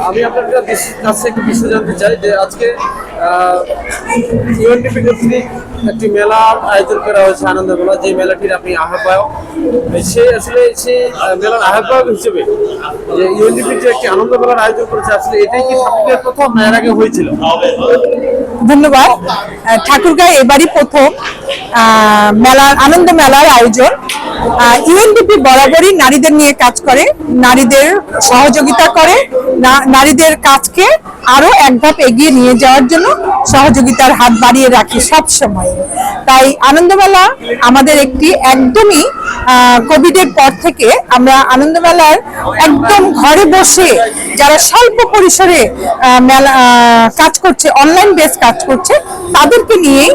আমি আপনার কাছে একটু বিষয় জানতে চাই যে আজকে ইউএনডিপি কর্তৃক একটি মেলার আয়োজন করা হয়েছে আনন্দ মেলা, যে মেলাটির আপনি আহ্বায়ক। সে আসলে সেই মেলার আহ্বায়ক হিসেবে যে ইউএনডিপি যে একটি আনন্দ মেলার আয়োজন করেছে, আসলে এটাই কি ঠাকুরের প্রথম না এর আগে হয়েছিল? ধন্যবাদ। ঠাকুরগাঁও এবারই প্রথম আনন্দ মেলার আয়োজন। ইউএনডিপি বরাবরই নারীদের নিয়ে কাজ করে, নারীদের সহযোগিতা করে, নারীদের কাজকে আরো এক ধাপ এগিয়ে নিয়ে যাওয়ার জন্য সহযোগিতার হাত বাড়িয়ে রাখি সব সময়। তাই আনন্দমেলা আমাদের একটি একদমই কোভিডের পর থেকে আমরা আনন্দমেলার একদম ঘরে বসে যারা স্বল্প পরিসরে মেলা কাজ করছে, অনলাইন বেস কাজ করছে, তাদেরকে নিয়েই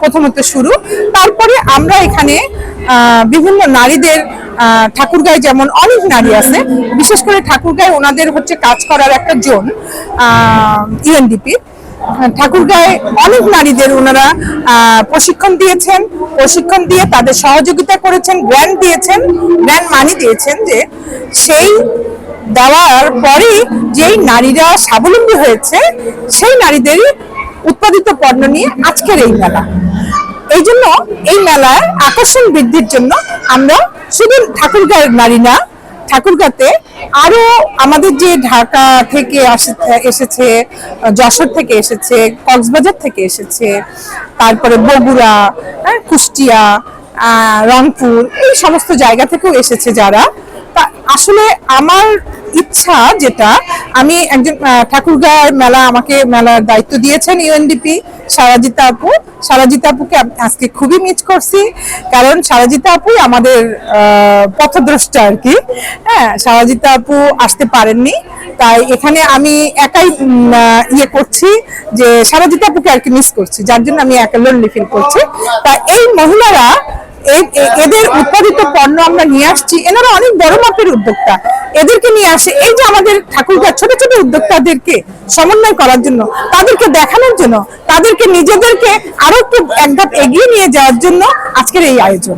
প্রথমত শুরু। তারপরে আমরা এখানে বিভিন্ন নারীদের ঠাকুরগাঁয়ে যেমন অনেক নারী আছে, বিশেষ করে ঠাকুরগাঁয়ে ওনাদের হচ্ছে কাজ করার একটা জোন ইউএনডিপি। ঠাকুরগাঁয়ে অনেক নারীদের ওনারা প্রশিক্ষণ দিয়েছেন, প্রশিক্ষণ দিয়ে তাদের সহযোগিতা করেছেন, গ্র্যান্ট দিয়েছেন, গ্র্যান্ট মানি দিয়েছেন, যে সেই দেওয়ার পরেই যেই নারীরা স্বাবলম্বী হয়েছে সেই নারীদেরই উৎপাদিত পণ্য নিয়ে আজকের এই মেলা। এই জন্য এই মেলার আকর্ষণ বৃদ্ধির জন্য আমরা শুধু ঠাকুরগাঁয়ের নারী না, ঠাকুরগাঁতে আরো আমাদের যে ঢাকা থেকে এসেছে, যশোর থেকে এসেছে, কক্সবাজার থেকে এসেছে, তারপরে বগুড়া, কুষ্টিয়া, রংপুর, এই সমস্ত জায়গা থেকেও এসেছে যারা। তা আসলে আমার ইচ্ছা যেটা, আমি একজন ঠাকুরগাঁয়ের আমাকে মেলার দায়িত্ব দিয়েছেন ইউএনডিপি সারাজিতা আপু। সারাজিতা আপুকে আজকে খুবই মিস করছি, কারণ সারাজিতা আপুই আমাদের পথদ্রষ্টা আর কি। হ্যাঁ, সারাজিতা আপু আসতে পারেননি, তাই এখানে আমি একাই করছি, যে সারাজিতা আপুকে আর কি মিস করছি, যার জন্য আমি একা লোনলি ফিল করছি। তা এই মহিলারা এদের উৎপাদিত পণ্য আমরা নিয়ে আসছি, এনারা অনেক বড় মাপের উদ্যোক্তা, এদেরকে নিয়ে আসে এই যে আমাদের ঠাকুরগাঁও ছোট ছোট উদ্যোক্তাদেরকে সমন্বয় করার জন্য, তাদেরকে দেখানোর জন্য, তাদেরকে নিজেদেরকে আরো একটু এক ধাপ এগিয়ে নিয়ে যাওয়ার জন্য আজকের এই আয়োজন।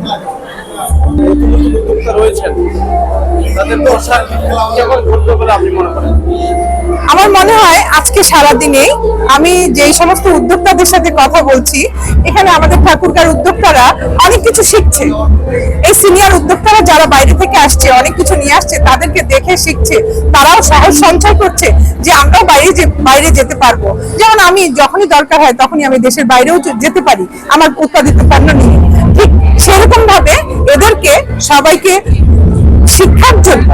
আমার মনে হয় আজকে সারাদিনে আমি যেই সমস্ত উদ্যোক্তাদের সাথে কথা বলছি, এখানে আমাদের ঠাকুরগাঁওর উদ্যোক্তারা অনেক কিছু শিখছে। এই সিনিয়র উদ্যোক্তারা যারা বাইরে থেকে আসছে, অনেক কিছু নিয়ে আসছে, তাদেরকে দেখে শিখছে, তারাও সাহস সঞ্চয় করছে যে আমরাও বাইরে যেতে পারবো। যেমন আমি যখনই দরকার হয় তখনই আমি দেশের বাইরেও যেতে পারি আমার উৎপাদিত পণ্য নিয়ে। ঠিক সেরকম ভাবে এদেরকে সবাইকে শিক্ষার জন্য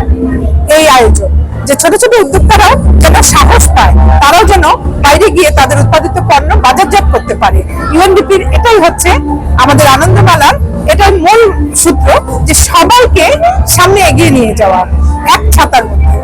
এই আয়োজন, যে ছোট ছোট উদ্যোক্তারাও যেন সাহস পায়, তারাও যেন বাইরে গিয়ে তাদের উৎপাদিত পণ্য বাজারজাত করতে পারে। ইউএনডিপির এটাই হচ্ছে আমাদের আনন্দমেলার এটাই মূল সূত্র, যে সবাইকে সামনে এগিয়ে নিয়ে যাওয়া এক ছাতার মধ্যে।